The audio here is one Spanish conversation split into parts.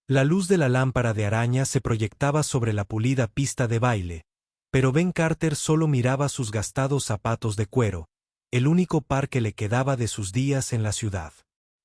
La luz de la lámpara de araña se proyectaba sobre la pulida pista de baile, pero Ben Carter solo miraba sus gastados zapatos de cuero, el único par que le quedaba de sus días en la ciudad.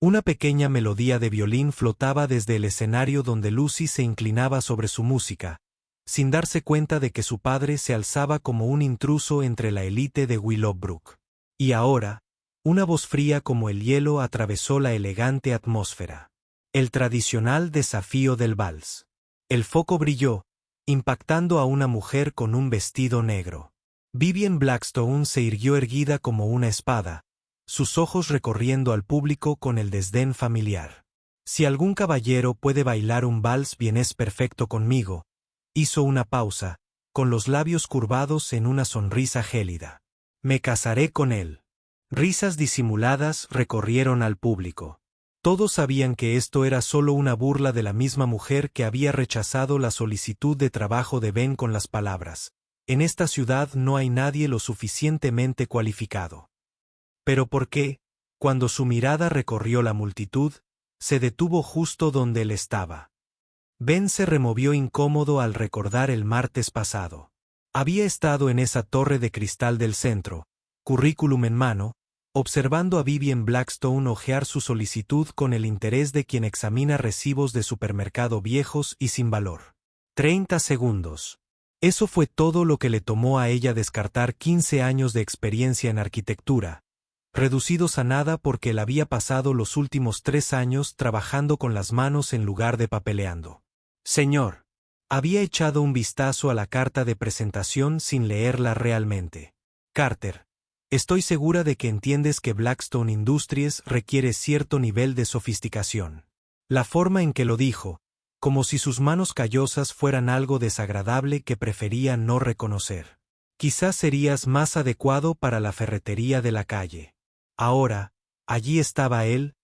Una pequeña melodía de violín flotaba desde el escenario donde Lucy se inclinaba sobre su música, sin darse cuenta de que su padre se alzaba como un intruso entre la élite de Willowbrook. Y ahora, una voz fría como el hielo atravesó la elegante atmósfera. El tradicional desafío del vals. El foco brilló, impactando a una mujer con un vestido negro. Vivian Blackstone se irguió erguida como una espada, sus ojos recorriendo al público con el desdén familiar. Si algún caballero puede bailar un vals bien es perfecto conmigo, hizo una pausa, con los labios curvados en una sonrisa gélida. Me casaré con él. Risas disimuladas recorrieron al público. Todos sabían que esto era solo una burla de la misma mujer que había rechazado la solicitud de trabajo de Ben con las palabras: en esta ciudad no hay nadie lo suficientemente cualificado. Pero ¿por qué, cuando su mirada recorrió la multitud, se detuvo justo donde él estaba? Ben se removió incómodo al recordar el martes pasado. Había estado en esa torre de cristal del centro, currículum en mano, observando a Vivian Blackstone hojear su solicitud con el interés de quien examina recibos de supermercado viejos y sin valor. 30 segundos. Eso fue todo lo que le tomó a ella descartar 15 años de experiencia en arquitectura, reducidos a nada porque él había pasado los últimos 3 años trabajando con las manos en lugar de papeleando. Señor. Había echado un vistazo a la carta de presentación sin leerla realmente. Carter. Estoy segura de que entiendes que Blackstone Industries requiere cierto nivel de sofisticación. La forma en que lo dijo, como si sus manos callosas fueran algo desagradable que prefería no reconocer. Quizás serías más adecuado para la ferretería de la calle. Ahora, allí estaba él,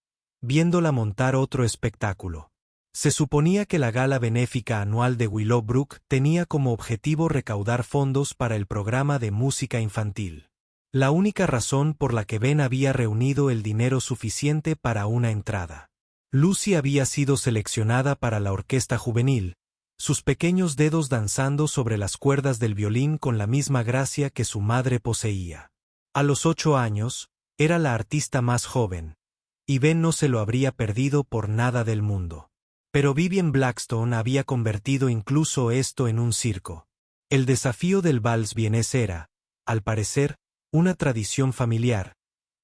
viéndola montar otro espectáculo. Se suponía que la gala benéfica anual de Willowbrook tenía como objetivo recaudar fondos para el programa de música infantil. La única razón por la que Ben había reunido el dinero suficiente para una entrada. Lucy había sido seleccionada para la orquesta juvenil, sus pequeños dedos danzando sobre las cuerdas del violín con la misma gracia que su madre poseía. A los 8 años, era la artista más joven, y Ben no se lo habría perdido por nada del mundo. Pero Vivian Blackstone había convertido incluso esto en un circo. El desafío del vals vienés era, al parecer, una tradición familiar,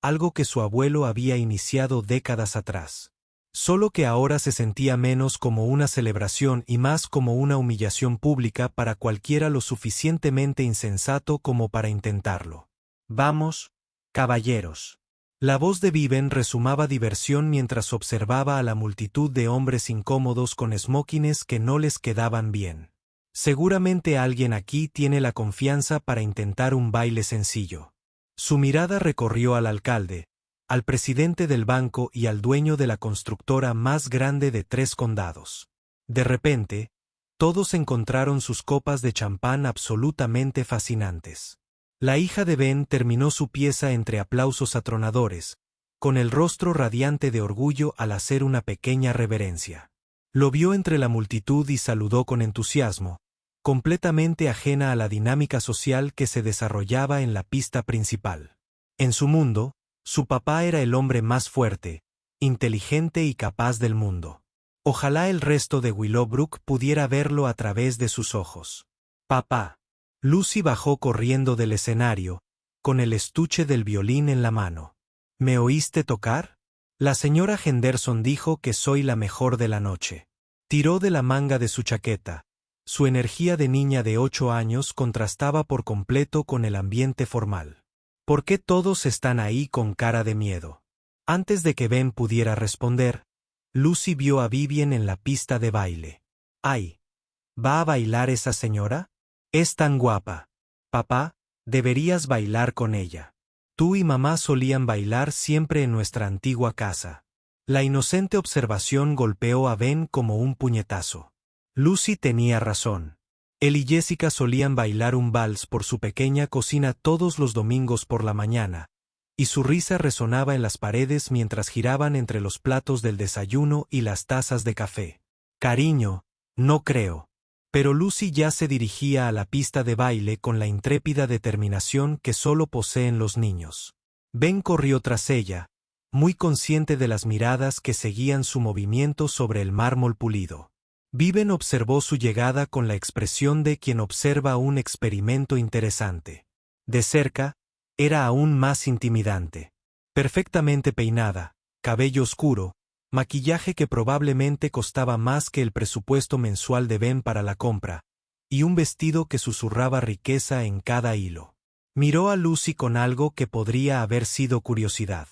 algo que su abuelo había iniciado décadas atrás. Solo que ahora se sentía menos como una celebración y más como una humillación pública para cualquiera lo suficientemente insensato como para intentarlo. Vamos, caballeros. La voz de Vivian resumaba diversión mientras observaba a la multitud de hombres incómodos con smokines que no les quedaban bien. Seguramente alguien aquí tiene la confianza para intentar un baile sencillo. Su mirada recorrió al alcalde, al presidente del banco y al dueño de la constructora más grande de 3 condados. De repente, todos encontraron sus copas de champán absolutamente fascinantes. La hija de Ben terminó su pieza entre aplausos atronadores, con el rostro radiante de orgullo al hacer una pequeña reverencia. Lo vio entre la multitud y saludó con entusiasmo, completamente ajena a la dinámica social que se desarrollaba en la pista principal. En su mundo, su papá era el hombre más fuerte, inteligente y capaz del mundo. Ojalá el resto de Willowbrook pudiera verlo a través de sus ojos. Papá. Lucy bajó corriendo del escenario, con el estuche del violín en la mano. ¿Me oíste tocar? La señora Henderson dijo que soy la mejor de la noche. Tiró de la manga de su chaqueta. Su energía de niña de 8 años contrastaba por completo con el ambiente formal. ¿Por qué todos están ahí con cara de miedo? Antes de que Ben pudiera responder, Lucy vio a Vivian en la pista de baile. ¡Ay! ¿Va a bailar esa señora? Es tan guapa. Papá, deberías bailar con ella. Tú y mamá solían bailar siempre en nuestra antigua casa. La inocente observación golpeó a Ben como un puñetazo. Lucy tenía razón. Él y Jessica solían bailar un vals por su pequeña cocina todos los domingos por la mañana, y su risa resonaba en las paredes mientras giraban entre los platos del desayuno y las tazas de café. Cariño, no creo. Pero Lucy ya se dirigía a la pista de baile con la intrépida determinación que solo poseen los niños. Ben corrió tras ella, muy consciente de las miradas que seguían su movimiento sobre el mármol pulido. Viven observó su llegada con la expresión de quien observa un experimento interesante. De cerca, era aún más intimidante. Perfectamente peinada, cabello oscuro, maquillaje que probablemente costaba más que el presupuesto mensual de Ben para la compra, y un vestido que susurraba riqueza en cada hilo. Miró a Lucy con algo que podría haber sido curiosidad.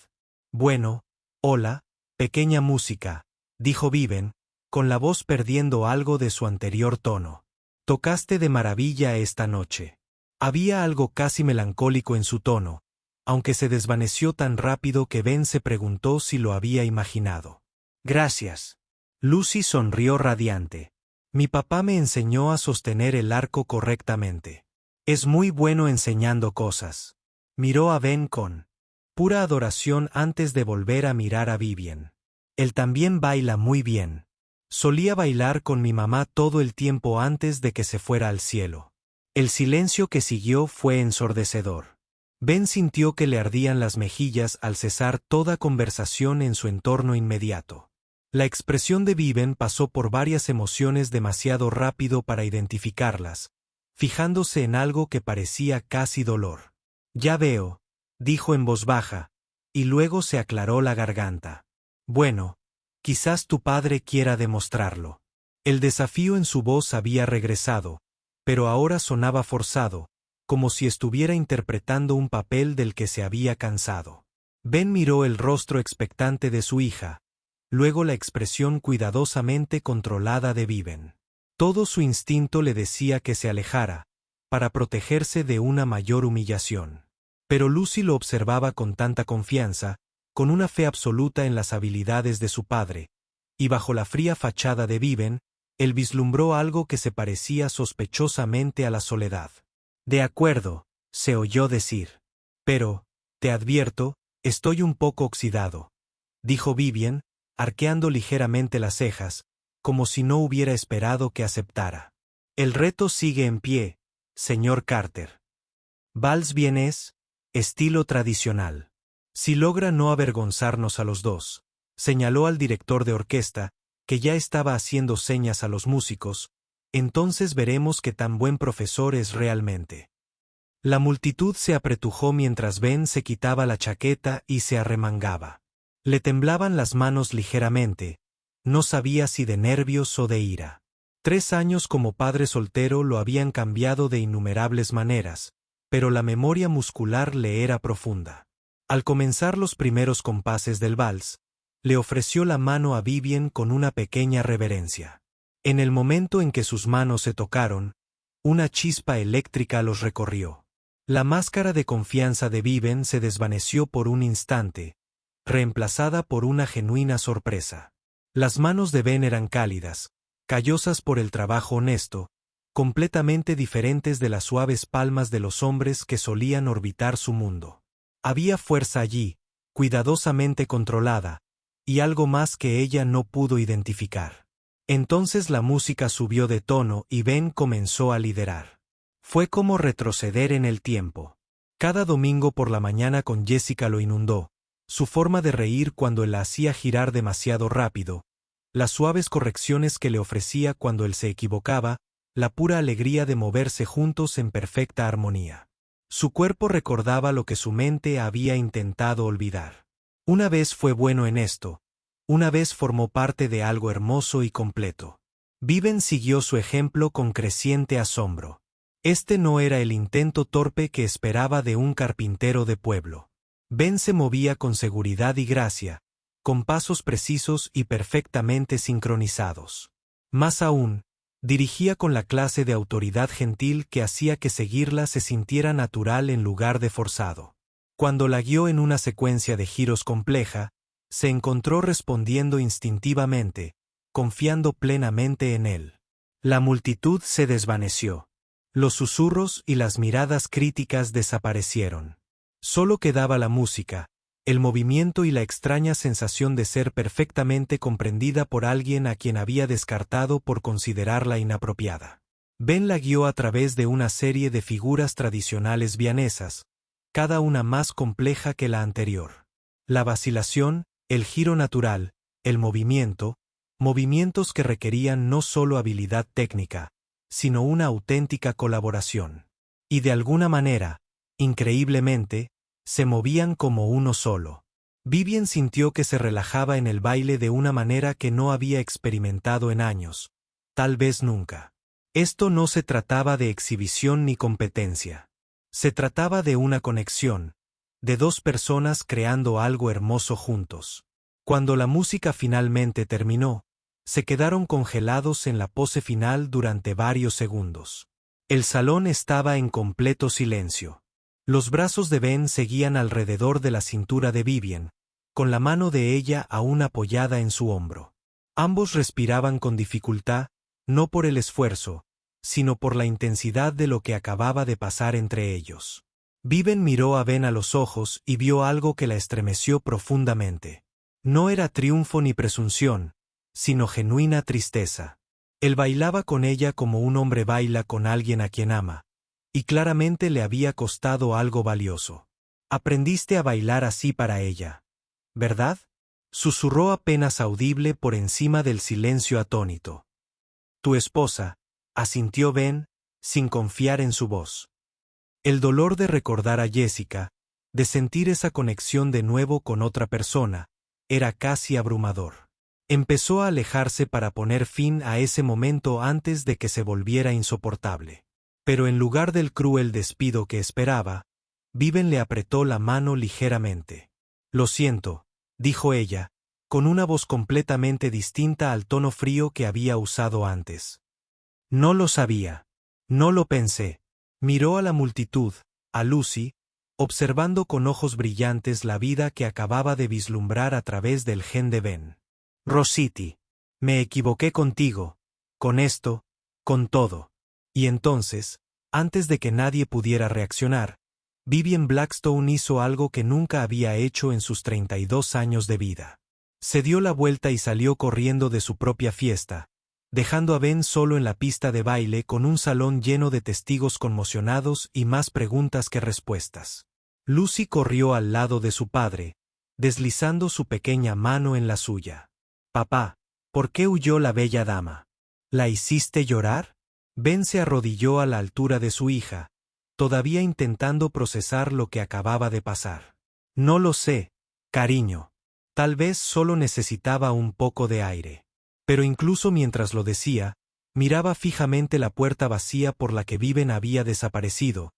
Bueno, hola, pequeña música, dijo Viven, con la voz perdiendo algo de su anterior tono. Tocaste de maravilla esta noche. Había algo casi melancólico en su tono, aunque se desvaneció tan rápido que Ben se preguntó si lo había imaginado. Gracias. Lucy sonrió radiante. Mi papá me enseñó a sostener el arco correctamente. Es muy bueno enseñando cosas. Miró a Ben con pura adoración antes de volver a mirar a Vivian. Él también baila muy bien. Solía bailar con mi mamá todo el tiempo antes de que se fuera al cielo. El silencio que siguió fue ensordecedor. Ben sintió que le ardían las mejillas al cesar toda conversación en su entorno inmediato. La expresión de Viven pasó por varias emociones demasiado rápido para identificarlas, fijándose en algo que parecía casi dolor. Ya veo, dijo en voz baja, y luego se aclaró la garganta. Bueno, quizás tu padre quiera demostrarlo. El desafío en su voz había regresado, pero ahora sonaba forzado, como si estuviera interpretando un papel del que se había cansado. Ben miró el rostro expectante de su hija, luego la expresión cuidadosamente controlada de Viven. Todo su instinto le decía que se alejara, para protegerse de una mayor humillación. Pero Lucy lo observaba con tanta confianza, con una fe absoluta en las habilidades de su padre, y bajo la fría fachada de Viven, él vislumbró algo que se parecía sospechosamente a la soledad. De acuerdo, se oyó decir. Pero, te advierto, estoy un poco oxidado, dijo Vivian, arqueando ligeramente las cejas, como si no hubiera esperado que aceptara. El reto sigue en pie, señor Carter. Vals vienés, estilo tradicional. Si logra no avergonzarnos a los dos, señaló al director de orquesta, que ya estaba haciendo señas a los músicos, entonces veremos qué tan buen profesor es realmente. La multitud se apretujó mientras Ben se quitaba la chaqueta y se arremangaba. Le temblaban las manos ligeramente, no sabía si de nervios o de ira. 3 años como padre soltero lo habían cambiado de innumerables maneras, pero la memoria muscular le era profunda. Al comenzar los primeros compases del vals, le ofreció la mano a Vivian con una pequeña reverencia. En el momento en que sus manos se tocaron, una chispa eléctrica los recorrió. La máscara de confianza de Vivian se desvaneció por un instante, reemplazada por una genuina sorpresa. Las manos de Ben eran cálidas, callosas por el trabajo honesto, completamente diferentes de las suaves palmas de los hombres que solían orbitar su mundo. Había fuerza allí, cuidadosamente controlada, y algo más que ella no pudo identificar. Entonces la música subió de tono y Ben comenzó a liderar. Fue como retroceder en el tiempo. Cada domingo por la mañana con Jessica lo inundó, su forma de reír cuando él la hacía girar demasiado rápido, las suaves correcciones que le ofrecía cuando él se equivocaba, la pura alegría de moverse juntos en perfecta armonía. Su cuerpo recordaba lo que su mente había intentado olvidar. Una vez fue bueno en esto, una vez formó parte de algo hermoso y completo. Viven siguió su ejemplo con creciente asombro. Este no era el intento torpe que esperaba de un carpintero de pueblo. Ben se movía con seguridad y gracia, con pasos precisos y perfectamente sincronizados. Más aún, dirigía con la clase de autoridad gentil que hacía que seguirla se sintiera natural en lugar de forzado. Cuando la guió en una secuencia de giros compleja, se encontró respondiendo instintivamente, confiando plenamente en él. La multitud se desvaneció. Los susurros y las miradas críticas desaparecieron. Solo quedaba la música, el movimiento y la extraña sensación de ser perfectamente comprendida por alguien a quien había descartado por considerarla inapropiada. Ben la guió a través de una serie de figuras tradicionales vianesas, cada una más compleja que la anterior. La vacilación, el giro natural, el movimiento, movimientos que requerían no solo habilidad técnica, sino una auténtica colaboración. Y de alguna manera, increíblemente, se movían como uno solo. Vivien sintió que se relajaba en el baile de una manera que no había experimentado en años, tal vez nunca. Esto no se trataba de exhibición ni competencia. Se trataba de una conexión, de dos personas creando algo hermoso juntos. Cuando la música finalmente terminó, se quedaron congelados en la pose final durante varios segundos. El salón estaba en completo silencio. Los brazos de Ben seguían alrededor de la cintura de Vivien, con la mano de ella aún apoyada en su hombro. Ambos respiraban con dificultad, no por el esfuerzo, sino por la intensidad de lo que acababa de pasar entre ellos. Vivien miró a Ben a los ojos y vio algo que la estremeció profundamente. No era triunfo ni presunción, sino genuina tristeza. Él bailaba con ella como un hombre baila con alguien a quien ama, y claramente le había costado algo valioso. Aprendiste a bailar así para ella, ¿verdad? Susurró apenas audible por encima del silencio atónito. Tu esposa, asintió Ben, sin confiar en su voz. El dolor de recordar a Jessica, de sentir esa conexión de nuevo con otra persona, era casi abrumador. Empezó a alejarse para poner fin a ese momento antes de que se volviera insoportable. Pero en lugar del cruel despido que esperaba, Vivien le apretó la mano ligeramente. Lo siento, dijo ella, con una voz completamente distinta al tono frío que había usado antes. No lo sabía. No lo pensé. Miró a la multitud, a Lucy, observando con ojos brillantes la vida que acababa de vislumbrar a través del gen de Ben. Rosity, me equivoqué contigo, con esto, con todo. Y entonces, antes de que nadie pudiera reaccionar, Vivien Blackstone hizo algo que nunca había hecho en sus 32 años de vida. Se dio la vuelta y salió corriendo de su propia fiesta, dejando a Ben solo en la pista de baile con un salón lleno de testigos conmocionados y más preguntas que respuestas. Lucy corrió al lado de su padre, deslizando su pequeña mano en la suya. Papá, ¿por qué huyó la bella dama? ¿La hiciste llorar? Ben se arrodilló a la altura de su hija, todavía intentando procesar lo que acababa de pasar. No lo sé, cariño. Tal vez solo necesitaba un poco de aire. Pero incluso mientras lo decía, miraba fijamente la puerta vacía por la que Vivien había desaparecido,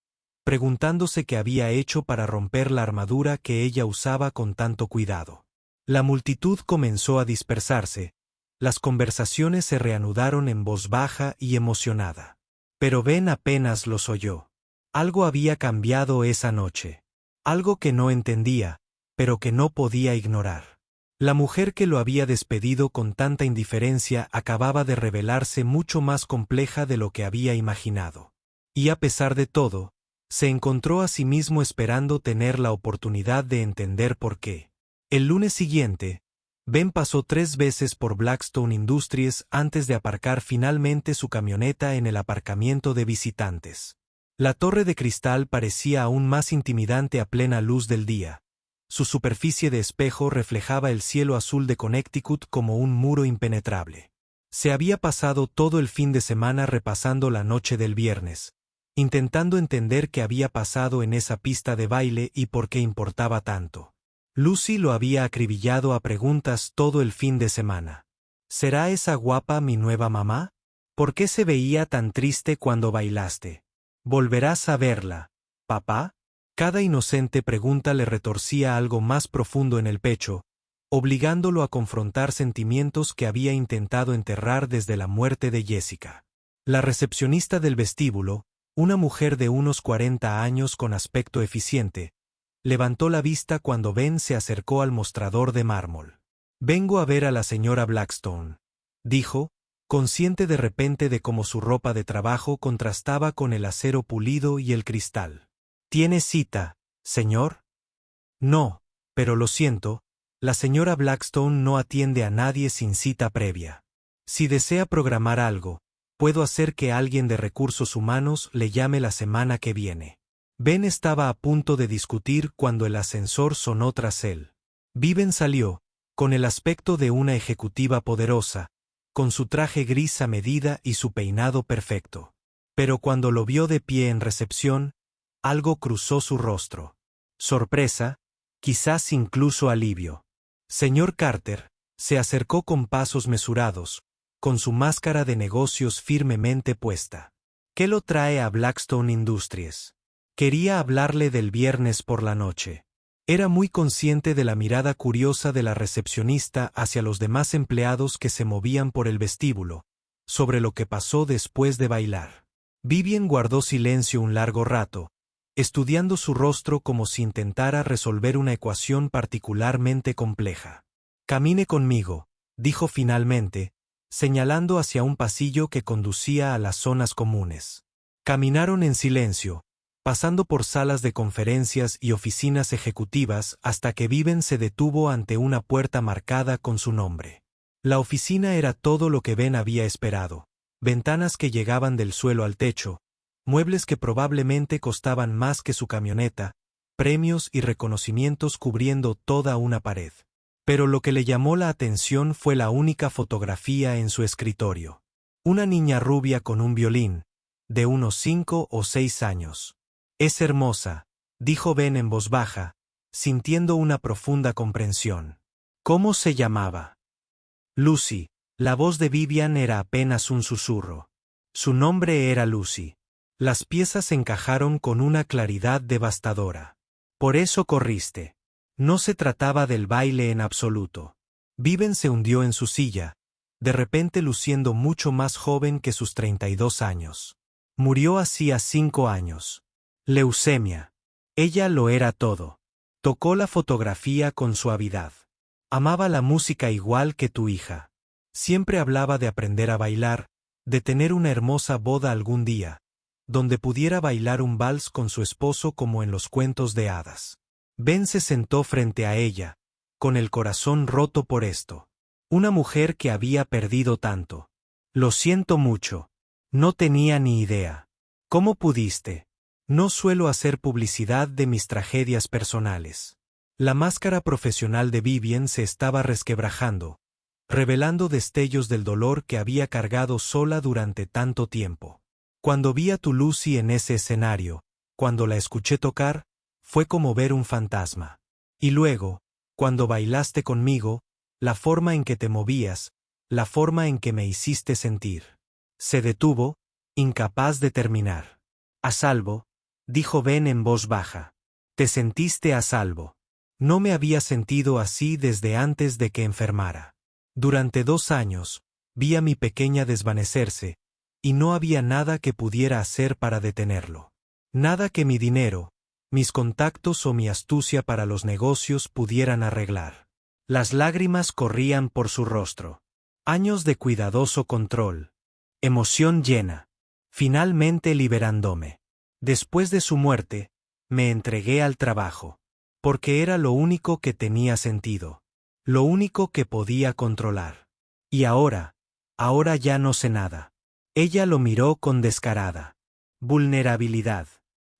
preguntándose qué había hecho para romper la armadura que ella usaba con tanto cuidado. La multitud comenzó a dispersarse, las conversaciones se reanudaron en voz baja y emocionada. Pero Ben apenas los oyó. Algo había cambiado esa noche. Algo que no entendía, pero que no podía ignorar. La mujer que lo había despedido con tanta indiferencia acababa de revelarse mucho más compleja de lo que había imaginado. Y a pesar de todo, se encontró a sí mismo esperando tener la oportunidad de entender por qué. El lunes siguiente, Ben pasó 3 veces por Blackstone Industries antes de aparcar finalmente su camioneta en el aparcamiento de visitantes. La torre de cristal parecía aún más intimidante a plena luz del día. Su superficie de espejo reflejaba el cielo azul de Connecticut como un muro impenetrable. Se había pasado todo el fin de semana repasando la noche del viernes, intentando entender qué había pasado en esa pista de baile y por qué importaba tanto. Lucy lo había acribillado a preguntas todo el fin de semana. ¿Será esa guapa mi nueva mamá? ¿Por qué se veía tan triste cuando bailaste? ¿Volverás a verla, papá? Cada inocente pregunta le retorcía algo más profundo en el pecho, obligándolo a confrontar sentimientos que había intentado enterrar desde la muerte de Jessica. La recepcionista del vestíbulo, una mujer de unos 40 años con aspecto eficiente, levantó la vista cuando Ben se acercó al mostrador de mármol. «Vengo a ver a la señora Blackstone», dijo, consciente de repente de cómo su ropa de trabajo contrastaba con el acero pulido y el cristal. «¿Tiene cita, señor?» «No», Pero lo siento, la señora Blackstone no atiende a nadie sin cita previa. Si desea programar algo, puedo hacer que alguien de recursos humanos le llame la semana que viene. Ben estaba a punto de discutir cuando el ascensor sonó tras él. Vivian salió, con el aspecto de una ejecutiva poderosa, con su traje gris a medida y su peinado perfecto. Pero cuando lo vio de pie en recepción, algo cruzó su rostro. Sorpresa, quizás incluso alivio. Señor Carter, se acercó con pasos mesurados, con su máscara de negocios firmemente puesta. ¿Qué lo trae a Blackstone Industries? Quería hablarle del viernes por la noche. Era muy consciente de la mirada curiosa de la recepcionista hacia los demás empleados que se movían por el vestíbulo, sobre lo que pasó después de bailar. Vivian guardó silencio un largo rato, estudiando su rostro como si intentara resolver una ecuación particularmente compleja. «Camine conmigo», dijo finalmente, señalando hacia un pasillo que conducía a las zonas comunes. Caminaron en silencio, pasando por salas de conferencias y oficinas ejecutivas hasta que Vivian se detuvo ante una puerta marcada con su nombre. La oficina era todo lo que Ben había esperado: ventanas que llegaban del suelo al techo, muebles que probablemente costaban más que su camioneta, premios y reconocimientos cubriendo toda una pared. Pero lo que le llamó la atención fue la única fotografía en su escritorio. Una niña rubia con un violín, de unos 5 o 6 años. «Es hermosa», dijo Ben en voz baja, sintiendo una profunda comprensión. «¿Cómo se llamaba?» «Lucy». La voz de Vivian era apenas un susurro. Su nombre era Lucy. Las piezas encajaron con una claridad devastadora. «Por eso corriste». No se trataba del baile en absoluto. Vivian se hundió en su silla, de repente luciendo mucho más joven que sus 32 años. Murió hacía 5 años. Leucemia. Ella lo era todo. Tocó la fotografía con suavidad. Amaba la música igual que tu hija. Siempre hablaba de aprender a bailar, de tener una hermosa boda algún día, donde pudiera bailar un vals con su esposo como en los cuentos de hadas. Ben se sentó frente a ella, con el corazón roto por esto. Una mujer que había perdido tanto. «Lo siento mucho. No tenía ni idea». «¿Cómo pudiste?» «No suelo hacer publicidad de mis tragedias personales». La máscara profesional de Vivian se estaba resquebrajando, revelando destellos del dolor que había cargado sola durante tanto tiempo. «Cuando vi a tu Lucy en ese escenario, cuando la escuché tocar, fue como ver un fantasma. Y luego, cuando bailaste conmigo, la forma en que te movías, la forma en que me hiciste sentir». Se detuvo, incapaz de terminar. «A salvo», dijo Ben en voz baja. «Te sentiste a salvo». No me había sentido así desde antes de que enfermara. Durante 2 años, vi a mi pequeña desvanecerse, y no había nada que pudiera hacer para detenerlo. Nada que mi dinero, mis contactos o mi astucia para los negocios pudieran arreglar. Las lágrimas corrían por su rostro. Años de cuidadoso control. Emoción llena. Finalmente liberándome. Después de su muerte, me entregué al trabajo. Porque era lo único que tenía sentido. Lo único que podía controlar. Y ahora ya no sé nada. Ella lo miró con descarada vulnerabilidad.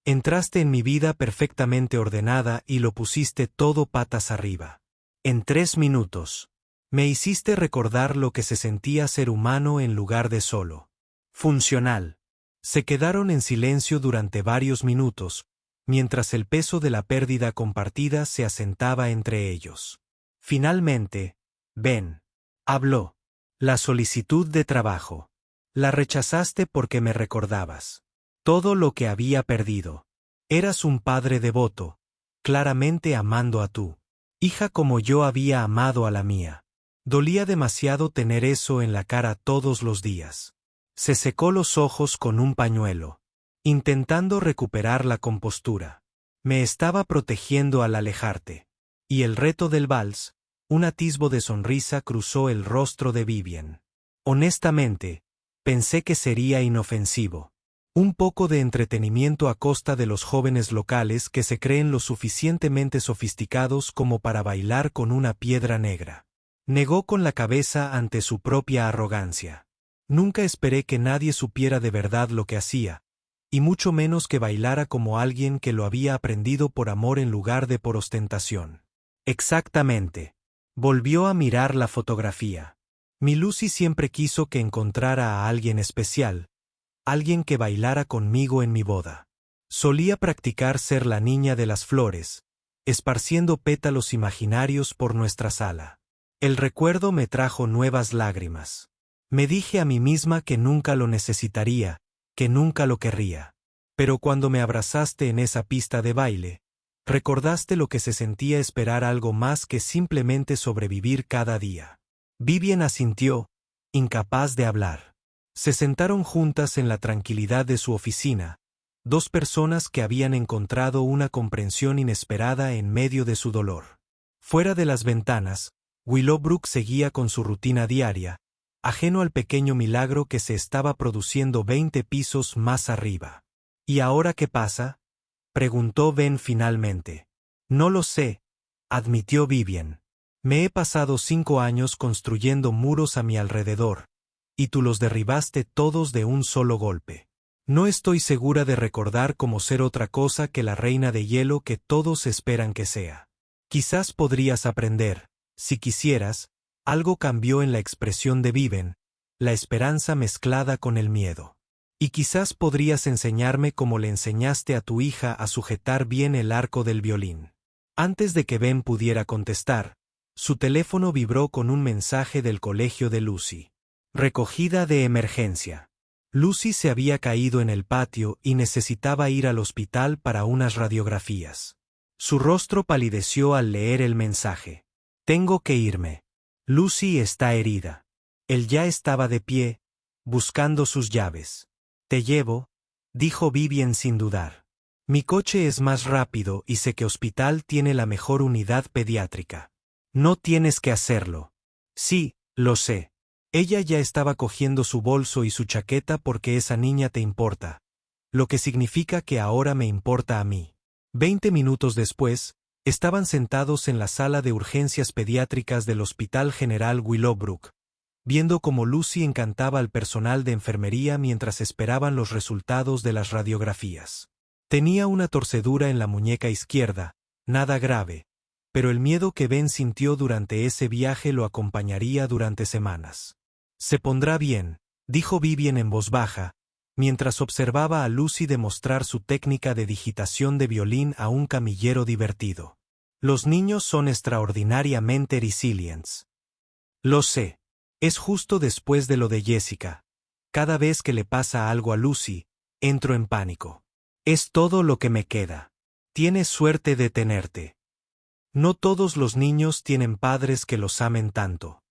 Entraste en mi vida perfectamente ordenada y lo pusiste todo patas arriba. En 3 minutos. Me hiciste recordar lo que se sentía ser humano en lugar de solo funcional. Se quedaron en silencio durante varios minutos, mientras el peso de la pérdida compartida se asentaba entre ellos. Finalmente, Ben habló. «La solicitud de trabajo. La rechazaste porque me recordabas todo lo que había perdido. Eras un padre devoto, claramente amando a tu hija como yo había amado a la mía. Dolía demasiado tener eso en la cara todos los días». Se secó los ojos con un pañuelo, intentando recuperar la compostura. «Me estaba protegiendo al alejarte». Y el reto del vals, un atisbo de sonrisa cruzó el rostro de Vivian. «Honestamente, pensé que sería inofensivo». Un poco de entretenimiento a costa de los jóvenes locales que se creen lo suficientemente sofisticados como para bailar con una piedra negra. Negó con la cabeza ante su propia arrogancia. Nunca esperé que nadie supiera de verdad lo que hacía, y mucho menos que bailara como alguien que lo había aprendido por amor en lugar de por ostentación. Exactamente. Volvió a mirar la fotografía. Mi Lucy siempre quiso que encontrara a alguien especial, alguien que bailara conmigo en mi boda. Solía practicar ser la niña de las flores, esparciendo pétalos imaginarios por nuestra sala. El recuerdo me trajo nuevas lágrimas. Me dije a mí misma que nunca lo necesitaría, que nunca lo querría. Pero cuando me abrazaste en esa pista de baile, recordaste lo que se sentía esperar algo más que simplemente sobrevivir cada día. Vivien asintió, incapaz de hablar. Se sentaron juntas en la tranquilidad de su oficina, dos personas que habían encontrado una comprensión inesperada en medio de su dolor. Fuera de las ventanas, Willowbrook seguía con su rutina diaria, ajeno al pequeño milagro que se estaba produciendo 20 pisos más arriba. ¿Y ahora qué pasa?, preguntó Ben finalmente. No lo sé, admitió Vivien. Me he pasado 5 años construyendo muros a mi alrededor, y tú los derribaste todos de un solo golpe. No estoy segura de recordar cómo ser otra cosa que la reina de hielo que todos esperan que sea. Quizás podrías aprender, si quisieras. Algo cambió en la expresión de Vivien, la esperanza mezclada con el miedo. Y quizás podrías enseñarme cómo le enseñaste a tu hija a sujetar bien el arco del violín. Antes de que Ben pudiera contestar, su teléfono vibró con un mensaje del colegio de Lucy. Recogida de emergencia. Lucy se había caído en el patio y necesitaba ir al hospital para unas radiografías. Su rostro palideció al leer el mensaje. Tengo que irme. Lucy está herida. Él ya estaba de pie, buscando sus llaves. Te llevo, dijo Vivien sin dudar. Mi coche es más rápido y sé que hospital tiene la mejor unidad pediátrica. No tienes que hacerlo. Sí, lo sé. Ella ya estaba cogiendo su bolso y su chaqueta porque esa niña te importa, lo que significa que ahora me importa a mí. 20 minutos después, estaban sentados en la sala de urgencias pediátricas del Hospital General Willowbrook, viendo cómo Lucy encantaba al personal de enfermería mientras esperaban los resultados de las radiografías. Tenía una torcedura en la muñeca izquierda, nada grave, pero el miedo que Ben sintió durante ese viaje lo acompañaría durante semanas. Se pondrá bien, dijo Vivien en voz baja, mientras observaba a Lucy demostrar su técnica de digitación de violín a un camillero divertido. Los niños son extraordinariamente resilientes. Lo sé. Es justo después de lo de Jessica. Cada vez que le pasa algo a Lucy, entro en pánico. Es todo lo que me queda. Tienes suerte de tenerte. No todos los niños tienen padres que los amen tanto.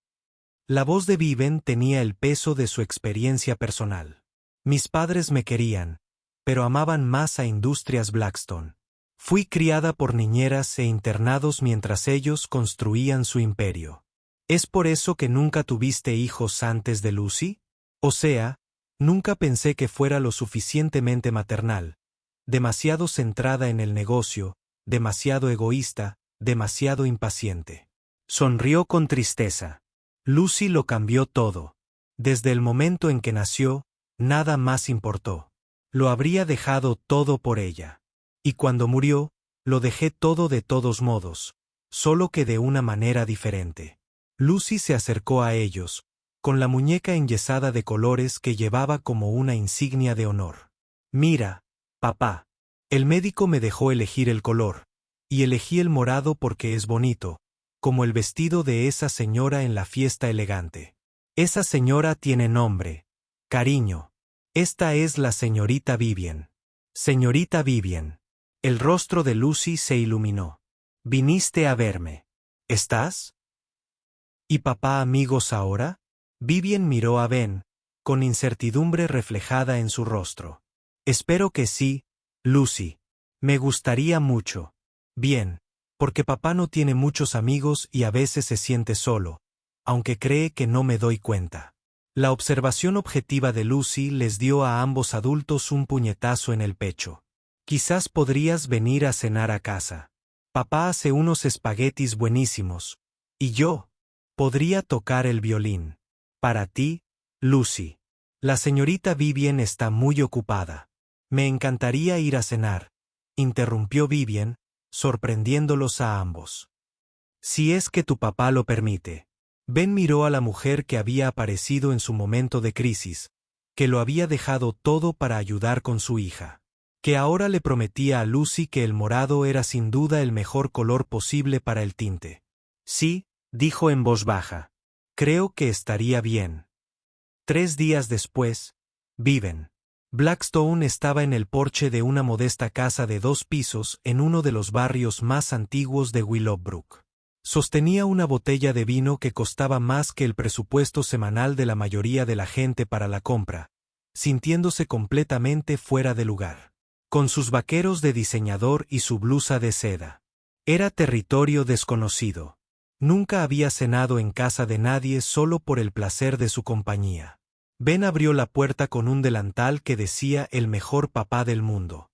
La voz de Vivien tenía el peso de su experiencia personal. Mis padres me querían, pero amaban más a Industrias Blackstone. Fui criada por niñeras e internados mientras ellos construían su imperio. ¿Es por eso que nunca tuviste hijos antes de Lucy? O sea, nunca pensé que fuera lo suficientemente maternal, demasiado centrada en el negocio, demasiado egoísta, demasiado impaciente. Sonrió con tristeza. Lucy lo cambió todo. Desde el momento en que nació, nada más importó. Lo habría dejado todo por ella. Y cuando murió, lo dejé todo de todos modos, solo que de una manera diferente. Lucy se acercó a ellos, con la muñeca enyesada de colores que llevaba como una insignia de honor. Mira, papá. El médico me dejó elegir el color, y elegí el morado porque es bonito, como el vestido de esa señora en la fiesta elegante. Esa señora tiene nombre, cariño. Esta es la señorita Vivien. Señorita Vivien. El rostro de Lucy se iluminó. Viniste a verme. ¿Estás? ¿Y papá amigos ahora? Vivien miró a Ben, con incertidumbre reflejada en su rostro. Espero que sí, Lucy. Me gustaría mucho. Bien, porque papá no tiene muchos amigos y a veces se siente solo, aunque cree que no me doy cuenta. La observación objetiva de Lucy les dio a ambos adultos un puñetazo en el pecho. Quizás podrías venir a cenar a casa. Papá hace unos espaguetis buenísimos. Y yo podría tocar el violín. Para ti, Lucy. La señorita Vivian está muy ocupada. Me encantaría ir a cenar, interrumpió Vivian, sorprendiéndolos a ambos. Si es que tu papá lo permite. Ben miró a la mujer que había aparecido en su momento de crisis, que lo había dejado todo para ayudar con su hija, que ahora le prometía a Lucy que el morado era sin duda el mejor color posible para el tinte. Sí, dijo en voz baja. Creo que estaría bien. 3 días después, Viven. Blackstone estaba en el porche de una modesta casa de 2 pisos en uno de los barrios más antiguos de Willowbrook. Sostenía una botella de vino que costaba más que el presupuesto semanal de la mayoría de la gente para la compra, sintiéndose completamente fuera de lugar. Con sus vaqueros de diseñador y su blusa de seda. Era territorio desconocido. Nunca había cenado en casa de nadie solo por el placer de su compañía. Ben abrió la puerta con un delantal que decía el mejor papá del mundo.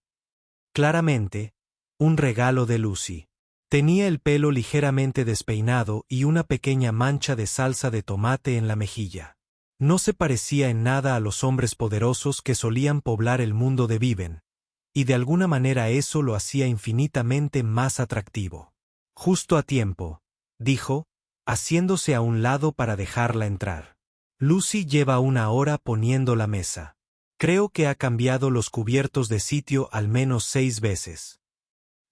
Claramente, un regalo de Lucy. Tenía el pelo ligeramente despeinado y una pequeña mancha de salsa de tomate en la mejilla. No se parecía en nada a los hombres poderosos que solían poblar el mundo de Viven, y de alguna manera eso lo hacía infinitamente más atractivo. Justo a tiempo, dijo, haciéndose a un lado para dejarla entrar. Lucy lleva 1 hora poniendo la mesa. Creo que ha cambiado los cubiertos de sitio al menos 6 veces.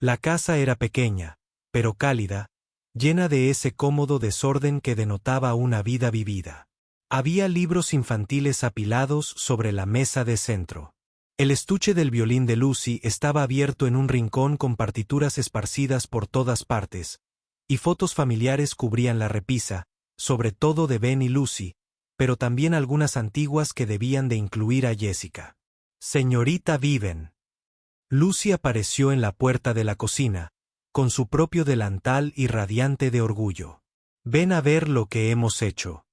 La casa era pequeña, pero cálida, llena de ese cómodo desorden que denotaba una vida vivida. Había libros infantiles apilados sobre la mesa de centro. El estuche del violín de Lucy estaba abierto en un rincón con partituras esparcidas por todas partes, y fotos familiares cubrían la repisa, sobre todo de Ben y Lucy, pero también algunas antiguas que debían de incluir a Jessica. Señorita Viven. Lucy apareció en la puerta de la cocina, con su propio delantal y radiante de orgullo. Ven a ver lo que hemos hecho.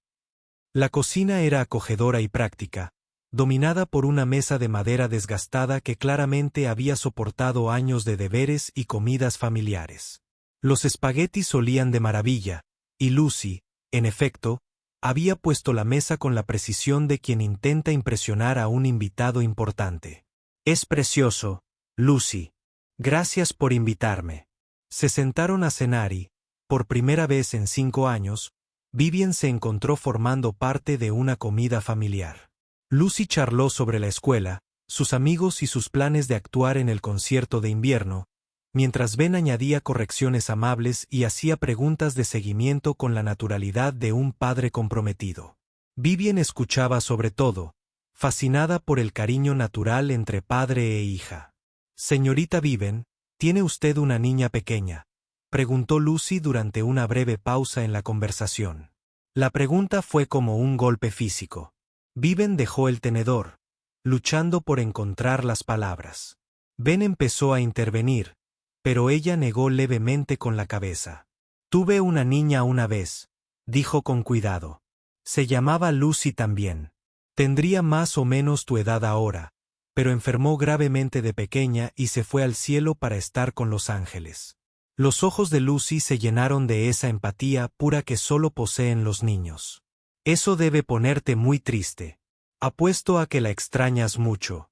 La cocina era acogedora y práctica, dominada por una mesa de madera desgastada que claramente había soportado años de deberes y comidas familiares. Los espaguetis olían de maravilla, y Lucy, en efecto, había puesto la mesa con la precisión de quien intenta impresionar a un invitado importante. Es precioso, Lucy. Gracias por invitarme. Se sentaron a cenar y, por primera vez en 5 años, Vivian se encontró formando parte de una comida familiar. Lucy charló sobre la escuela, sus amigos y sus planes de actuar en el concierto de invierno, mientras Ben añadía correcciones amables y hacía preguntas de seguimiento con la naturalidad de un padre comprometido. Vivian escuchaba sobre todo, fascinada por el cariño natural entre padre e hija. Señorita Viven, ¿tiene usted una niña pequeña?, preguntó Lucy durante una breve pausa en la conversación. La pregunta fue como un golpe físico. Viven dejó el tenedor, luchando por encontrar las palabras. Ben empezó a intervenir, pero ella negó levemente con la cabeza. Tuve una niña una vez, dijo con cuidado. Se llamaba Lucy también. Tendría más o menos tu edad ahora, pero enfermó gravemente de pequeña y se fue al cielo para estar con los ángeles. Los ojos de Lucy se llenaron de esa empatía pura que solo poseen los niños. Eso debe ponerte muy triste. Apuesto a que la extrañas mucho.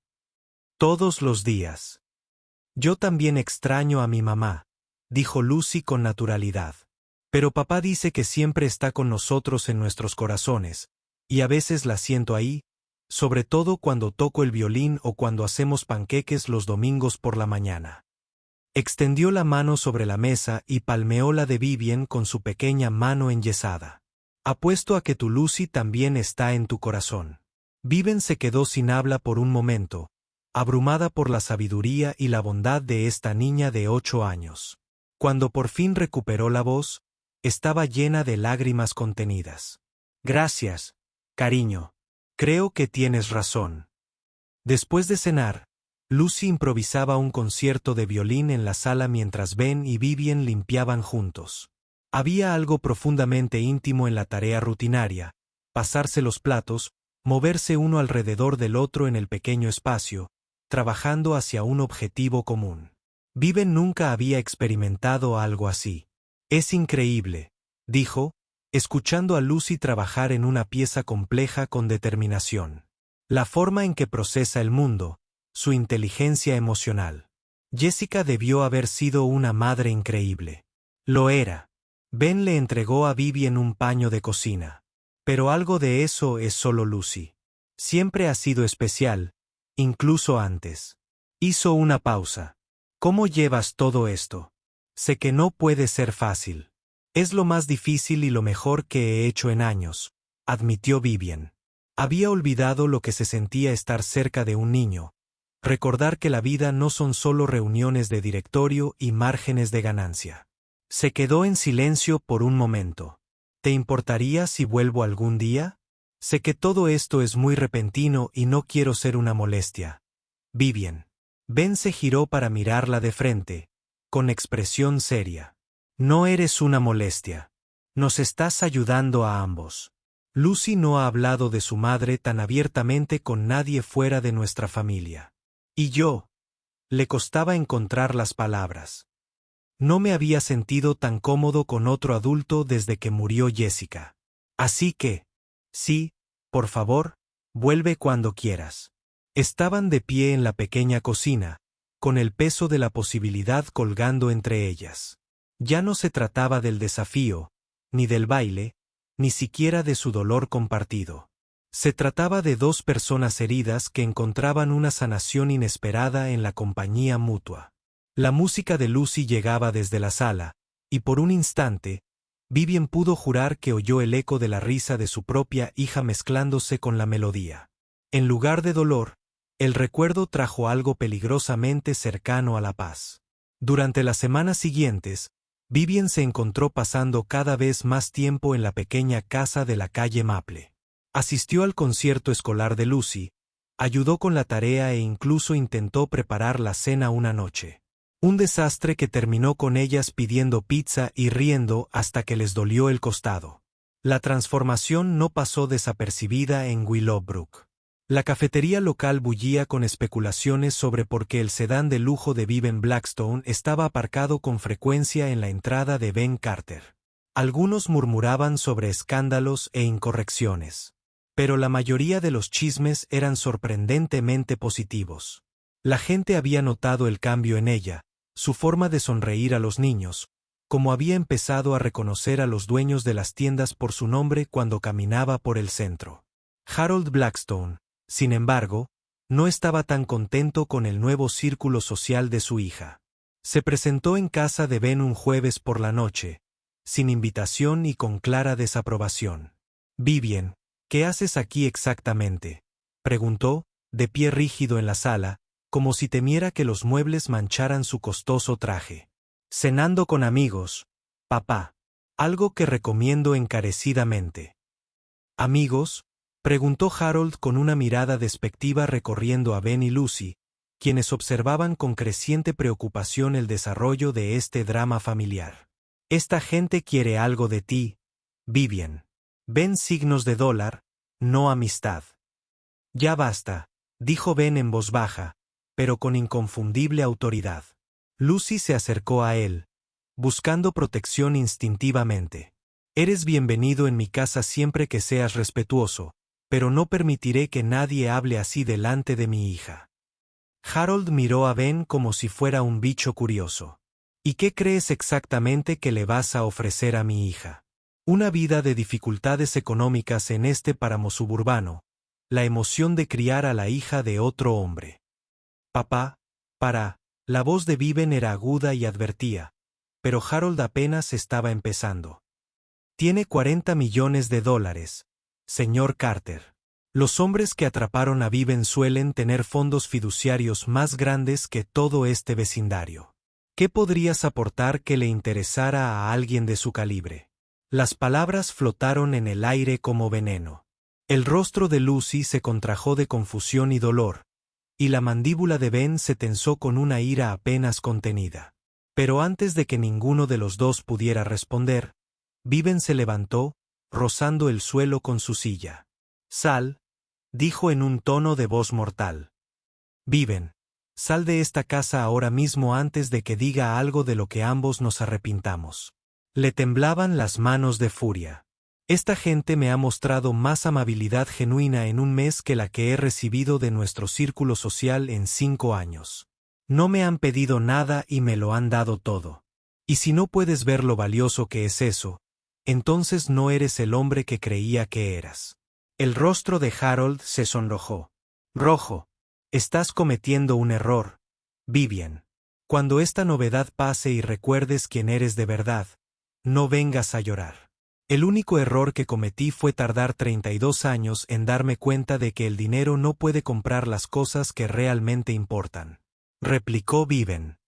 Todos los días. Yo también extraño a mi mamá, dijo Lucy con naturalidad. Pero papá dice que siempre está con nosotros en nuestros corazones, y a veces la siento ahí, sobre todo cuando toco el violín o cuando hacemos panqueques los domingos por la mañana. Extendió la mano sobre la mesa y palmeó la de Vivian con su pequeña mano enyesada. Apuesto a que tu Lucy también está en tu corazón. Vivian se quedó sin habla por un momento, abrumada por la sabiduría y la bondad de esta niña de 8 años. Cuando por fin recuperó la voz, estaba llena de lágrimas contenidas. Gracias, cariño. Creo que tienes razón. Después de cenar, Lucy improvisaba un concierto de violín en la sala mientras Ben y Vivian limpiaban juntos. Había algo profundamente íntimo en la tarea rutinaria, pasarse los platos, moverse uno alrededor del otro en el pequeño espacio, trabajando hacia un objetivo común. Viven nunca había experimentado algo así. Es increíble, dijo, escuchando a Lucy trabajar en una pieza compleja con determinación. La forma en que procesa el mundo, su inteligencia emocional. Jessica debió haber sido una madre increíble. Lo era. Ben le entregó a Vivian un paño de cocina. Pero algo de eso es solo Lucy. Siempre ha sido especial, incluso antes. Hizo una pausa. ¿Cómo llevas todo esto? Sé que no puede ser fácil. Es lo más difícil y lo mejor que he hecho en años, admitió Vivian. Había olvidado lo que se sentía estar cerca de un niño. Recordar que la vida no son solo reuniones de directorio y márgenes de ganancia. Se quedó en silencio por un momento. ¿Te importaría si vuelvo algún día? Sé que todo esto es muy repentino y no quiero ser una molestia. Vivian. Ben se giró para mirarla de frente, con expresión seria. No eres una molestia. Nos estás ayudando a ambos. Lucy no ha hablado de su madre tan abiertamente con nadie fuera de nuestra familia. Y yo. Le costaba encontrar las palabras. No me había sentido tan cómodo con otro adulto desde que murió Jessica. Así que, sí, por favor, vuelve cuando quieras. Estaban de pie en la pequeña cocina, con el peso de la posibilidad colgando entre ellas. Ya no se trataba del desafío, ni del baile, ni siquiera de su dolor compartido. Se trataba de dos personas heridas que encontraban una sanación inesperada en la compañía mutua. La música de Lucy llegaba desde la sala, y por un instante, Vivian pudo jurar que oyó el eco de la risa de su propia hija mezclándose con la melodía. En lugar de dolor, el recuerdo trajo algo peligrosamente cercano a la paz. Durante las semanas siguientes, Vivian se encontró pasando cada vez más tiempo en la pequeña casa de la calle Maple. Asistió al concierto escolar de Lucy, ayudó con la tarea e incluso intentó preparar la cena una noche. Un desastre que terminó con ellas pidiendo pizza y riendo hasta que les dolió el costado. La transformación no pasó desapercibida en Willowbrook. La cafetería local bullía con especulaciones sobre por qué el sedán de lujo de Vivian Blackstone estaba aparcado con frecuencia en la entrada de Ben Carter. Algunos murmuraban sobre escándalos e incorrecciones. Pero la mayoría de los chismes eran sorprendentemente positivos. La gente había notado el cambio en ella, su forma de sonreír a los niños, como había empezado a reconocer a los dueños de las tiendas por su nombre cuando caminaba por el centro. Harold Blackstone, sin embargo, no estaba tan contento con el nuevo círculo social de su hija. Se presentó en casa de Ben un jueves por la noche, sin invitación y con clara desaprobación. «Vivian, ¿qué haces aquí exactamente?», preguntó, de pie rígido en la sala, como si temiera que los muebles mancharan su costoso traje. «Cenando con amigos, papá. Algo que recomiendo encarecidamente». «¿Amigos?», preguntó Harold con una mirada despectiva recorriendo a Ben y Lucy, quienes observaban con creciente preocupación el desarrollo de este drama familiar. «Esta gente quiere algo de ti, Vivian. Ven signos de dólar, no amistad». «Ya basta», dijo Ben en voz baja, pero con inconfundible autoridad. Lucy se acercó a él, buscando protección instintivamente. «Eres bienvenido en mi casa siempre que seas respetuoso, pero no permitiré que nadie hable así delante de mi hija». Harold miró a Ben como si fuera un bicho curioso. «¿Y qué crees exactamente que le vas a ofrecer a mi hija? Una vida de dificultades económicas en este páramo suburbano, la emoción de criar a la hija de otro hombre». «Papá, para». La voz de Vivian era aguda y advertía, pero Harold apenas estaba empezando. «Tiene $40 millones, señor Carter. Los hombres que atraparon a Vivian suelen tener fondos fiduciarios más grandes que todo este vecindario. ¿Qué podrías aportar que le interesara a alguien de su calibre?». Las palabras flotaron en el aire como veneno. El rostro de Lucy se contrajo de confusión y dolor, y la mandíbula de Ben se tensó con una ira apenas contenida. Pero antes de que ninguno de los dos pudiera responder, Vivian se levantó, rozando el suelo con su silla. Sal, dijo en un tono de voz mortal. Viven. Sal de esta casa ahora mismo antes de que diga algo de lo que ambos nos arrepintamos. Le temblaban las manos de furia. Esta gente me ha mostrado más amabilidad genuina en un mes que la que he recibido de nuestro círculo social en 5 años. No me han pedido nada y me lo han dado todo. Y si no puedes ver lo valioso que es eso, entonces no eres el hombre que creía que eras. El rostro de Harold se sonrojó. Rojo. Estás cometiendo un error, Vivian. Cuando esta novedad pase y recuerdes quién eres de verdad, no vengas a llorar. El único error que cometí fue tardar 32 años en darme cuenta de que el dinero no puede comprar las cosas que realmente importan. Replicó Vivian.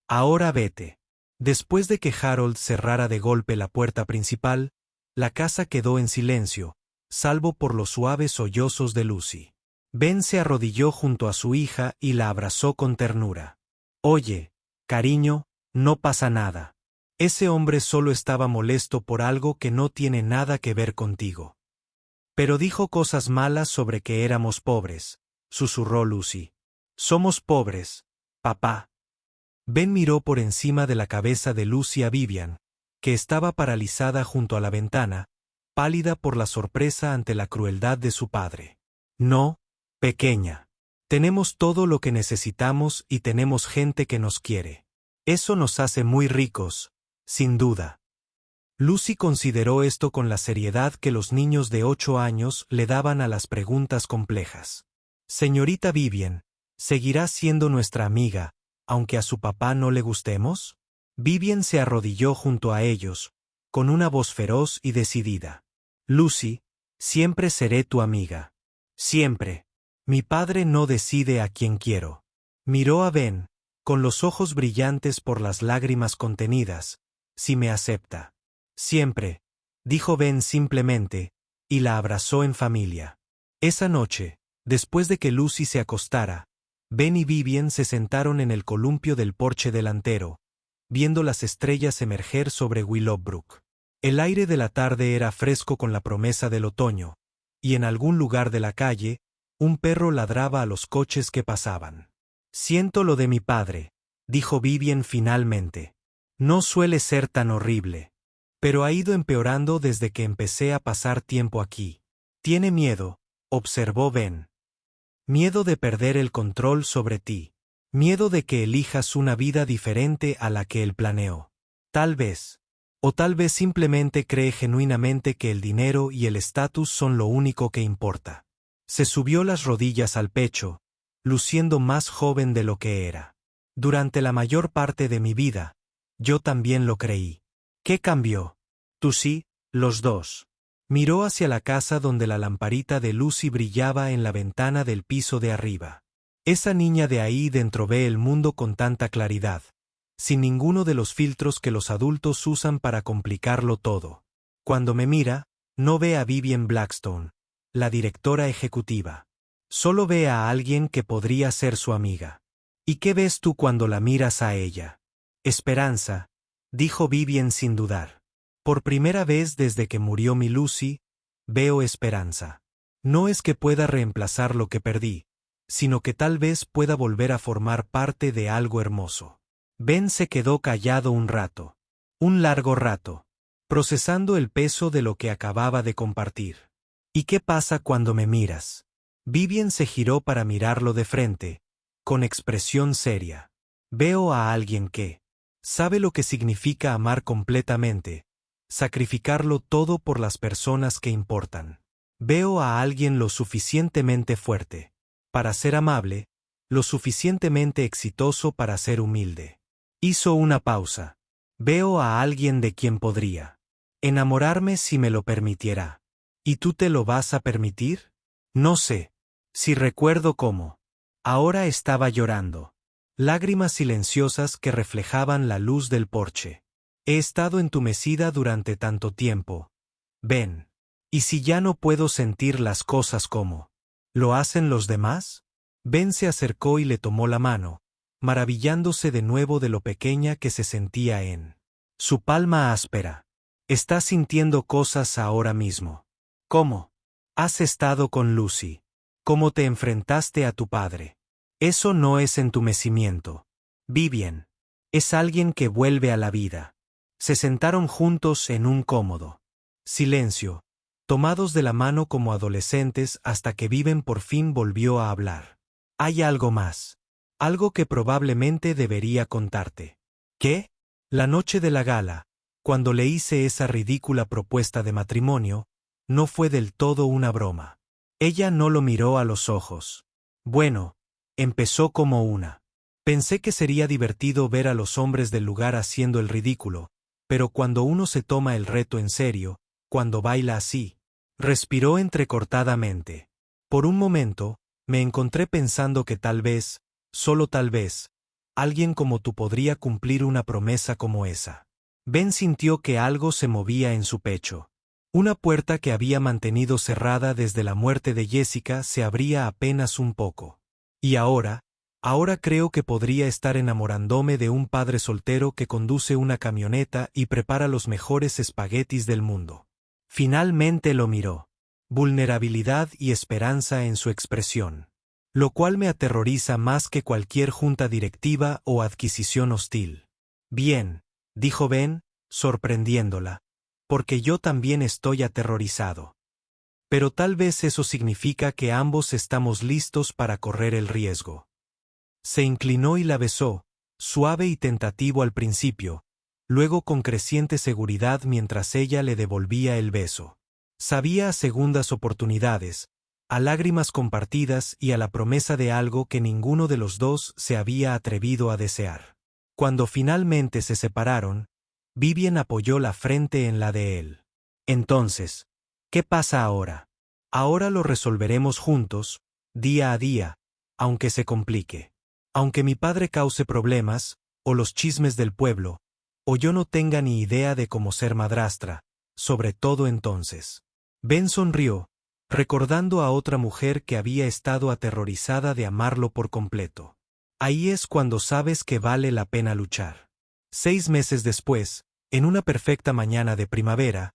Ahora vete. Después de que Harold cerrara de golpe la puerta principal, la casa quedó en silencio, salvo por los suaves sollozos de Lucy. Ben se arrodilló junto a su hija y la abrazó con ternura. Oye, cariño, no pasa nada. Ese hombre solo estaba molesto por algo que no tiene nada que ver contigo. Pero dijo cosas malas sobre que éramos pobres, susurró Lucy. Somos pobres, papá. Ben miró por encima de la cabeza de Lucy a Vivian, que estaba paralizada junto a la ventana, pálida por la sorpresa ante la crueldad de su padre. No, pequeña. Tenemos todo lo que necesitamos y tenemos gente que nos quiere. Eso nos hace muy ricos, sin duda. Lucy consideró esto con la seriedad que los niños de 8 años le daban a las preguntas complejas. Señorita Vivian, ¿seguirá siendo nuestra amiga, aunque a su papá no le gustemos? Vivian se arrodilló junto a ellos, con una voz feroz y decidida. Lucy, siempre seré tu amiga. Siempre. Mi padre no decide a quién quiero. Miró a Ben, con los ojos brillantes por las lágrimas contenidas. Si me acepta. Siempre, dijo Ben simplemente, y la abrazó en familia. Esa noche, después de que Lucy se acostara, Ben y Vivian se sentaron en el columpio del porche delantero, viendo las estrellas emerger sobre Willowbrook. El aire de la tarde era fresco con la promesa del otoño, y en algún lugar de la calle, un perro ladraba a los coches que pasaban. Siento lo de mi padre, dijo Vivian finalmente. No suele ser tan horrible. Pero ha ido empeorando desde que empecé a pasar tiempo aquí. Tiene miedo, observó Ben. Miedo de perder el control sobre ti. Miedo de que elijas una vida diferente a la que él planeó. Tal vez. O tal vez simplemente cree genuinamente que el dinero y el estatus son lo único que importa. Se subió las rodillas al pecho, luciendo más joven de lo que era. Durante la mayor parte de mi vida, yo también lo creí. ¿Qué cambió? Tú sí, los dos. Miró hacia la casa donde la lamparita de Lucy brillaba en la ventana del piso de arriba. Esa niña de ahí dentro ve el mundo con tanta claridad, sin ninguno de los filtros que los adultos usan para complicarlo todo. Cuando me mira, no ve a Vivian Blackstone, la directora ejecutiva. Solo ve a alguien que podría ser su amiga. ¿Y qué ves tú cuando la miras a ella? Esperanza, dijo Vivian sin dudar. Por primera vez desde que murió mi Lucy, veo esperanza. No es que pueda reemplazar lo que perdí, sino que tal vez pueda volver a formar parte de algo hermoso. Ben se quedó callado un rato. Un largo rato. Procesando el peso de lo que acababa de compartir. ¿Y qué pasa cuando me miras? Vivian se giró para mirarlo de frente, con expresión seria. Veo a alguien que sabe lo que significa amar completamente, sacrificarlo todo por las personas que importan. Veo a alguien lo suficientemente fuerte para ser amable, lo suficientemente exitoso para ser humilde. Hizo una pausa. Veo a alguien de quien podría enamorarme si me lo permitiera. ¿Y tú te lo vas a permitir? No sé. Si recuerdo cómo. Ahora estaba llorando. Lágrimas silenciosas que reflejaban la luz del porche. He estado entumecida durante tanto tiempo. Ben. ¿Y si ya no puedo sentir las cosas como lo hacen los demás? Ben se acercó y le tomó la mano, maravillándose de nuevo de lo pequeña que se sentía en su palma áspera. Estás sintiendo cosas ahora mismo. ¿Cómo? Has estado con Lucy. ¿Cómo te enfrentaste a tu padre? Eso no es entumecimiento. Vivien. Es alguien que vuelve a la vida. Se sentaron juntos en un cómodo silencio, tomados de la mano como adolescentes hasta que Vivien por fin volvió a hablar. Hay algo más. Algo que probablemente debería contarte. ¿Qué? La noche de la gala, cuando le hice esa ridícula propuesta de matrimonio, no fue del todo una broma. Ella no lo miró a los ojos. Bueno, empezó como una. Pensé que sería divertido ver a los hombres del lugar haciendo el ridículo, pero cuando uno se toma el reto en serio, cuando baila así, respiró entrecortadamente. Por un momento, me encontré pensando que tal vez, solo tal vez, alguien como tú podría cumplir una promesa como esa. Ben sintió que algo se movía en su pecho. Una puerta que había mantenido cerrada desde la muerte de Jessica se abría apenas un poco. Y ahora creo que podría estar enamorándome de un padre soltero que conduce una camioneta y prepara los mejores espaguetis del mundo. Finalmente lo miró. Vulnerabilidad y esperanza en su expresión. Lo cual me aterroriza más que cualquier junta directiva o adquisición hostil. Bien, dijo Ben, sorprendiéndola, porque yo también estoy aterrorizado. Pero tal vez eso significa que ambos estamos listos para correr el riesgo. Se inclinó y la besó, suave y tentativo al principio, luego con creciente seguridad mientras ella le devolvía el beso. Sabía a segundas oportunidades, a lágrimas compartidas y a la promesa de algo que ninguno de los dos se había atrevido a desear. Cuando finalmente se separaron, Vivien apoyó la frente en la de él. Entonces, ¿qué pasa ahora? Ahora lo resolveremos juntos, día a día, aunque se complique. Aunque mi padre cause problemas, o los chismes del pueblo, o yo no tenga ni idea de cómo ser madrastra, sobre todo entonces. Ben sonrió, recordando a otra mujer que había estado aterrorizada de amarlo por completo. Ahí es cuando sabes que vale la pena luchar. 6 meses después, en una perfecta mañana de primavera,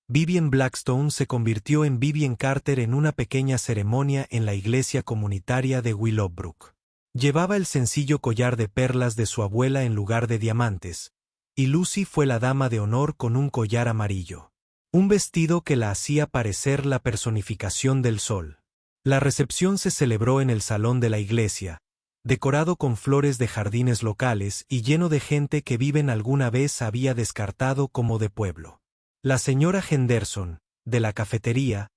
Vivien Blackstone se convirtió en Vivien Carter en una pequeña ceremonia en la iglesia comunitaria de Willowbrook. Llevaba el sencillo collar de perlas de su abuela en lugar de diamantes, y Lucy fue la dama de honor con un collar amarillo. Un vestido que la hacía parecer la personificación del sol. La recepción se celebró en el salón de la iglesia, decorado con flores de jardines locales y lleno de gente que Vivien alguna vez había descartado como de pueblo. La señora Henderson, de la cafetería,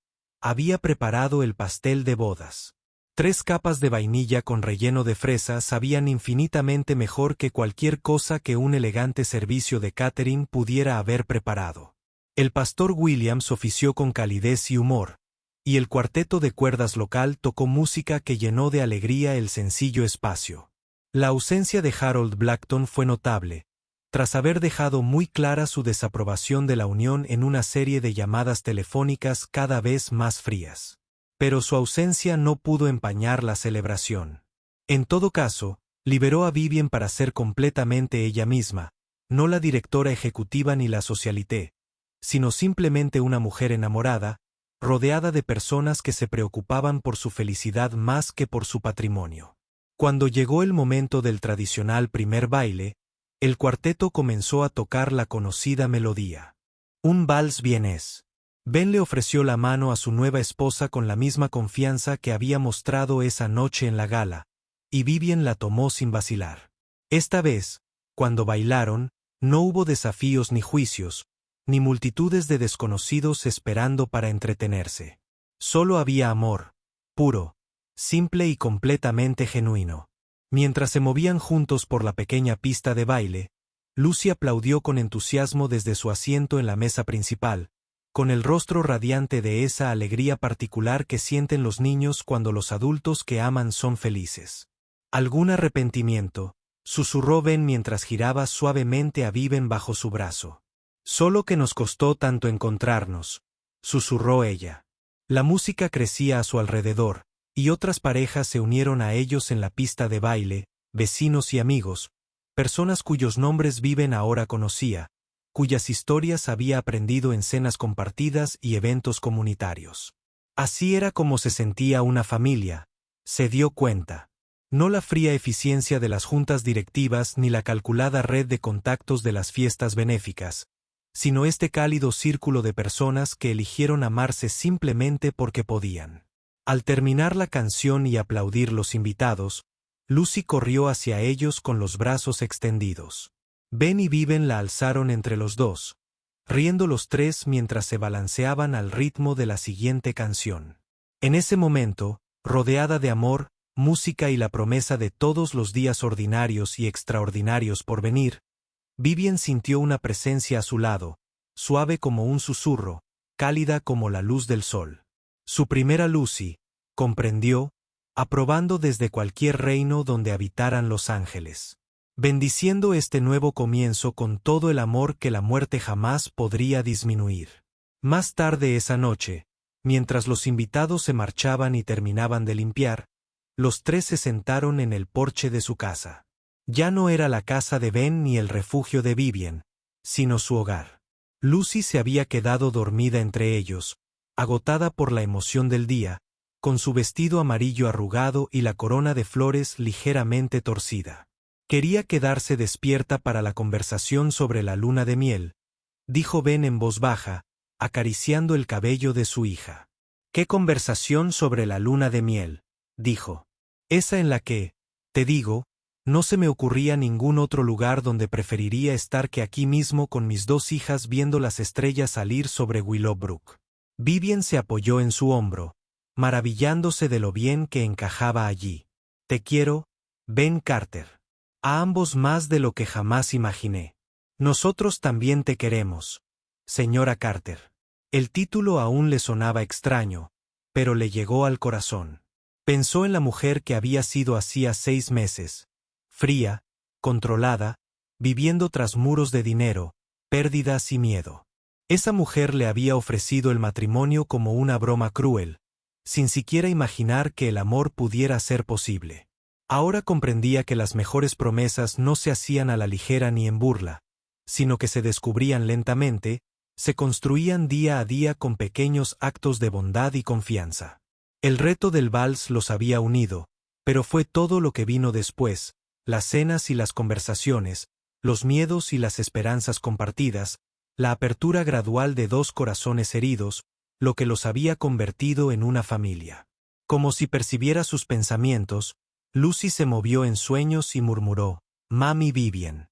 había preparado el pastel de bodas. 3 capas de vainilla con relleno de fresa sabían infinitamente mejor que cualquier cosa que un elegante servicio de catering pudiera haber preparado. El pastor Williams ofició con calidez y humor, y el cuarteto de cuerdas local tocó música que llenó de alegría el sencillo espacio. La ausencia de Harold Blackton fue notable, tras haber dejado muy clara su desaprobación de la unión en una serie de llamadas telefónicas cada vez más frías. Pero su ausencia no pudo empañar la celebración. En todo caso, liberó a Vivien para ser completamente ella misma, no la directora ejecutiva ni la socialité, sino simplemente una mujer enamorada, rodeada de personas que se preocupaban por su felicidad más que por su patrimonio. Cuando llegó el momento del tradicional primer baile, el cuarteto comenzó a tocar la conocida melodía. Un vals vienés. Ben le ofreció la mano a su nueva esposa con la misma confianza que había mostrado esa noche en la gala, y Vivien la tomó sin vacilar. Esta vez, cuando bailaron, no hubo desafíos ni juicios, ni multitudes de desconocidos esperando para entretenerse. Solo había amor, puro, simple y completamente genuino. Mientras se movían juntos por la pequeña pista de baile, Lucy aplaudió con entusiasmo desde su asiento en la mesa principal, con el rostro radiante de esa alegría particular que sienten los niños cuando los adultos que aman son felices. ¿Algún arrepentimiento?, susurró Ben mientras giraba suavemente a Vivien bajo su brazo. Solo que nos costó tanto encontrarnos, susurró ella. La música crecía a su alrededor, y otras parejas se unieron a ellos en la pista de baile, vecinos y amigos, personas cuyos nombres Vivien ahora conocía, cuyas historias había aprendido en cenas compartidas y eventos comunitarios. Así era como se sentía una familia, se dio cuenta. No la fría eficiencia de las juntas directivas ni la calculada red de contactos de las fiestas benéficas, sino este cálido círculo de personas que eligieron amarse simplemente porque podían. Al terminar la canción y aplaudir los invitados, Lucy corrió hacia ellos con los brazos extendidos. Ben y Viven la alzaron entre los dos, riendo los tres mientras se balanceaban al ritmo de la siguiente canción. En ese momento, rodeada de amor, música y la promesa de todos los días ordinarios y extraordinarios por venir, Vivian sintió una presencia a su lado, suave como un susurro, cálida como la luz del sol. Su primera Lucy, comprendió, aprobando desde cualquier reino donde habitaran los ángeles, bendiciendo este nuevo comienzo con todo el amor que la muerte jamás podría disminuir. Más tarde esa noche, mientras los invitados se marchaban y terminaban de limpiar, los tres se sentaron en el porche de su casa. Ya no era la casa de Ben ni el refugio de Vivian, sino su hogar. Lucy se había quedado dormida entre ellos, agotada por la emoción del día, con su vestido amarillo arrugado y la corona de flores ligeramente torcida. Quería quedarse despierta para la conversación sobre la luna de miel, dijo Ben en voz baja, acariciando el cabello de su hija. ¿Qué conversación sobre la luna de miel?, dijo. Esa en la que, te digo, no se me ocurría ningún otro lugar donde preferiría estar que aquí mismo con mis dos hijas viendo las estrellas salir sobre Willowbrook. Vivian se apoyó en su hombro, maravillándose de lo bien que encajaba allí. Te quiero, Ben Carter. A ambos más de lo que jamás imaginé. Nosotros también te queremos, señora Carter. El título aún le sonaba extraño, pero le llegó al corazón. Pensó en la mujer que había sido hacía 6 meses, fría, controlada, viviendo tras muros de dinero, pérdidas y miedo. Esa mujer le había ofrecido el matrimonio como una broma cruel, sin siquiera imaginar que el amor pudiera ser posible. Ahora comprendía que las mejores promesas no se hacían a la ligera ni en burla, sino que se descubrían lentamente, se construían día a día con pequeños actos de bondad y confianza. El reto del vals los había unido, pero fue todo lo que vino después, las cenas y las conversaciones, los miedos y las esperanzas compartidas, la apertura gradual de dos corazones heridos, lo que los había convertido en una familia. Como si percibiera sus pensamientos, Lucy se movió en sueños y murmuró, «Mami Vivian».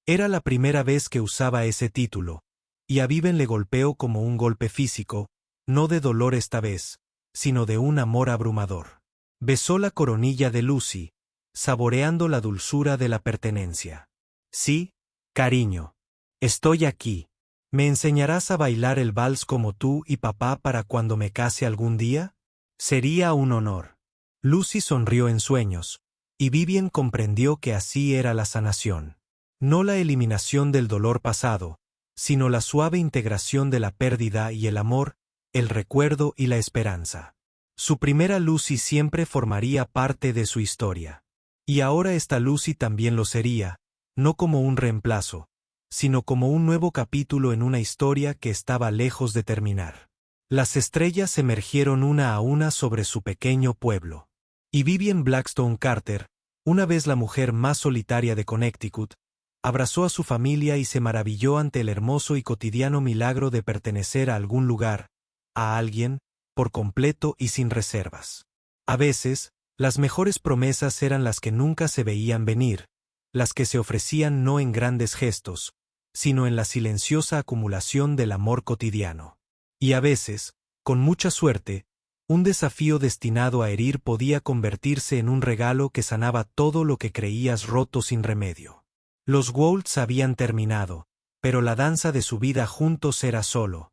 Era la primera vez que usaba ese título, y a Vivian le golpeó como un golpe físico, no de dolor esta vez, sino de un amor abrumador. Besó la coronilla de Lucy, saboreando la dulzura de la pertenencia. «Sí, cariño. Estoy aquí. ¿Me enseñarás a bailar el vals como tú y papá para cuando me case algún día? Sería un honor». Lucy sonrió en sueños, y Vivian comprendió que así era la sanación. No la eliminación del dolor pasado, sino la suave integración de la pérdida y el amor, el recuerdo y la esperanza. Su primera Lucy siempre formaría parte de su historia. Y ahora esta Lucy también lo sería, no como un reemplazo, sino como un nuevo capítulo en una historia que estaba lejos de terminar. Las estrellas emergieron una a una sobre su pequeño pueblo. Y Vivian Blackstone Carter, una vez la mujer más solitaria de Connecticut, abrazó a su familia y se maravilló ante el hermoso y cotidiano milagro de pertenecer a algún lugar, a alguien, por completo y sin reservas. A veces, las mejores promesas eran las que nunca se veían venir, las que se ofrecían no en grandes gestos, sino en la silenciosa acumulación del amor cotidiano. Y a veces, con mucha suerte, un desafío destinado a herir podía convertirse en un regalo que sanaba todo lo que creías roto sin remedio. Los Wolds habían terminado, pero la danza de su vida juntos era solo